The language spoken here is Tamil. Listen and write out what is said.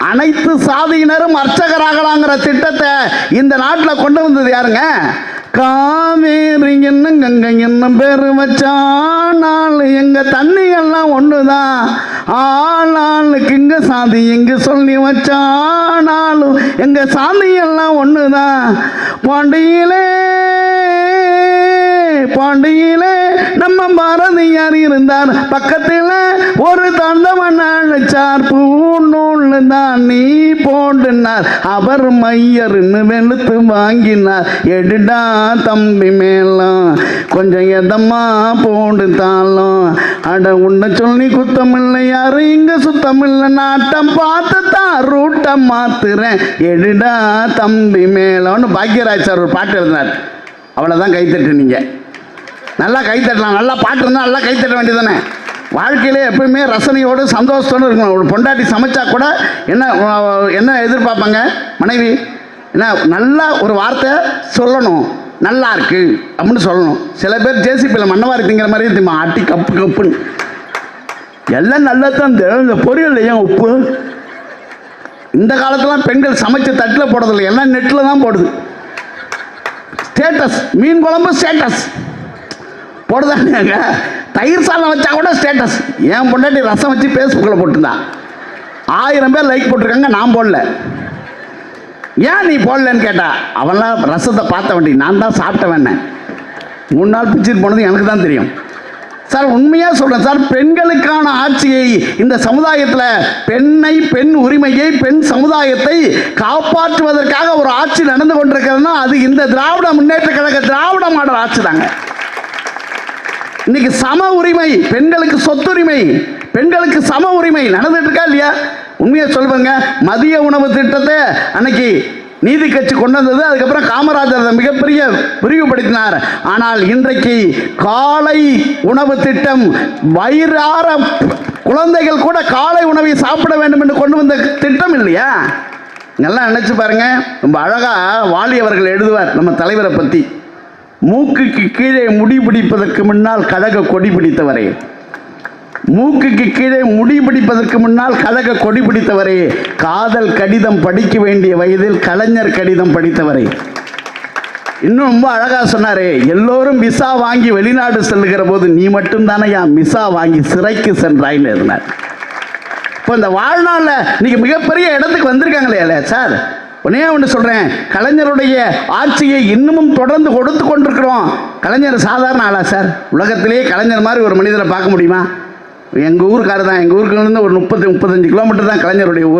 அனைத்து சாதியினரும் அர்ச்சகராகலாங்கிற திட்டத்தை இந்த நாட்டில் கொண்டு வந்தது யாருங்க? காவேரி என்னும் கங்கை என்னும் பேரு வச்சானால் எங்க தண்ணி எல்லாம் ஒண்ணுதான், ஆளாளுக்கு இங்க சாதி இங்கு சொல்லி வச்சானாலும் எங்க சாதி எல்லாம் ஒண்ணுதான். பாண்டியிலே நம்ம பாரதியார் இருந்தார், பக்கத்தில் ஒரு தந்தவன் அழைச்சார், பூநூல் தான் நீ போடுனார், அவர் மையர்னு வெளுத்து வாங்கினார். எடுடா தம்பி மேலும் கொஞ்சம் எதம்மா போடுதாலும், அட உன்னை சொல்லி குத்தமில்லை யாரு இங்க சுத்தமில்லை, நாட்டம் பார்த்து தான் ரூட்டை மாத்துறேன், எடுடா தம்பி மேலோன்னு பாக்யராஜ் சார் ஒரு பாட்டு எழுதினார். அவ்வளோதான் கைத்தட்டு. நீங்கள் நல்லா கைத்தட்டலாம், நல்லா பாட்டு இருந்தால் நல்லா கைத்தட்ட வேண்டியதானே. வாழ்க்கையிலே எப்பவுமே ரசனையோடு சந்தோஷத்தோடு இருக்கணும். ஒரு பொண்டாட்டி சமைச்சா கூட என்ன எதிர்பார்ப்பாங்க மனைவி? என்ன நல்லா ஒரு வார்த்தை சொல்லணும், நல்லா இருக்கு அப்படின்னு சொல்லணும். சில பேர் ஜேசிபியில் மண்ணவாரி திங்கிற மாதிரி தெரியுமா, ஆட்டி கப்பு கப்புன்னு எல்லாம் நல்லா தான் இந்த பொரியல் ஏன் உப்பு. இந்த காலத்துலாம் பெண்கள் சமைச்சு தட்டில் போடுறதில்லை, எல்லாம் நெட்டில் தான் போடுது. ஸ்டேட்டஸ், மீன் குழம்பு ஸ்டேட்டஸ் போடுதாங்க, தயிர் சாதம் வச்சா கூட ஸ்டேட்டஸ். என் பொண்டாட்டி ரசம் வச்சு ஃபேஸ்புக்கில் போட்டுருந்தா 1000 பேர் லைக் போட்டிருக்காங்க, நான் போடல. ஏன் நீ போடலன்னு கேட்டா, அவன்லாம் ரசத்தை பார்த்த வேண்டி, நான் தான் சாப்பிட்ட வேணேன். 3 நாள் பிச்சுட்டு போனது எனக்கு தான் தெரியும் சார். உண்மையாக சொல்கிறேன் சார், பெண்களுக்கான ஆட்சியை இந்த சமுதாயத்தில் பெண் உரிமையை, பெண் சமுதாயத்தை காப்பாற்றுவதற்காக ஒரு ஆட்சி நடந்து கொண்டிருக்கிறதுனா அது இந்த திராவிட முன்னேற்ற கழக திராவிட மாடல் ஆட்சி தாங்க. இன்னைக்கு சம உரிமை, பெண்களுக்கு சொத்துரிமை, பெண்களுக்கு சம உரிமை நடந்துட்டு இருக்கா இல்லையா? உண்மையை சொல்லுங்க. மதிய உணவு திட்டத்தை அன்னைக்கு நீதி கட்சி கொண்டு வந்தது, அதுக்கப்புறம் காமராஜர் மிகப்பெரிய விரிவுபடுத்தினார். ஆனால் இன்றைக்கு காலை உணவு திட்டம், வயிறார குழந்தைகள் கூட காலை உணவை சாப்பிட வேண்டும் என்று கொண்டு வந்த திட்டம் இல்லையா? நல்லா நினைச்சு பாருங்க. ரொம்ப அழகா வாலி அவர்கள் எழுதுவார் நம்ம தலைவரை பற்றி. மூக்குக்கு கீழே முடி பிடிப்பதற்கு முன்னால் கழக கொடி பிடித்தவரே, மூக்குக்கு கீழே முடி பிடிப்பதற்கு முன்னால் கழக கொடி பிடித்தவரே, காதல் கடிதம் படிக்க வேண்டிய வயதில் கலைஞர் கடிதம் படித்தவரே. இன்னும் ரொம்ப அழகா சொன்னாரே, எல்லோரும் விசா வாங்கி வெளிநாடு செல்லுகிற போது நீ மட்டும் தானே மிசா வாங்கி சிறைக்கு சென்றாயின்னு இருந்தார். இப்போ இந்த வாழ்நாளில் இன்னைக்கு மிகப்பெரிய இடத்துக்கு வந்திருக்காங்களே சார். ஒன்னே ஒன்று சொல்கிறேன், கலைஞருடைய ஆட்சியை இன்னமும் தொடர்ந்து கொடுத்து கொண்டிருக்கிறோம். கலைஞர் சாதாரண ஆளா சார்? உலகத்திலேயே கலைஞர் மாதிரி ஒரு மனிதரை பார்க்க முடியுமா? எங்கள் ஊருக்காரர் தான். எங்கள் ஊருக்கு இருந்து ஒரு 30-35 கிலோமீட்டர் தான் கலைஞருடைய ஊர்.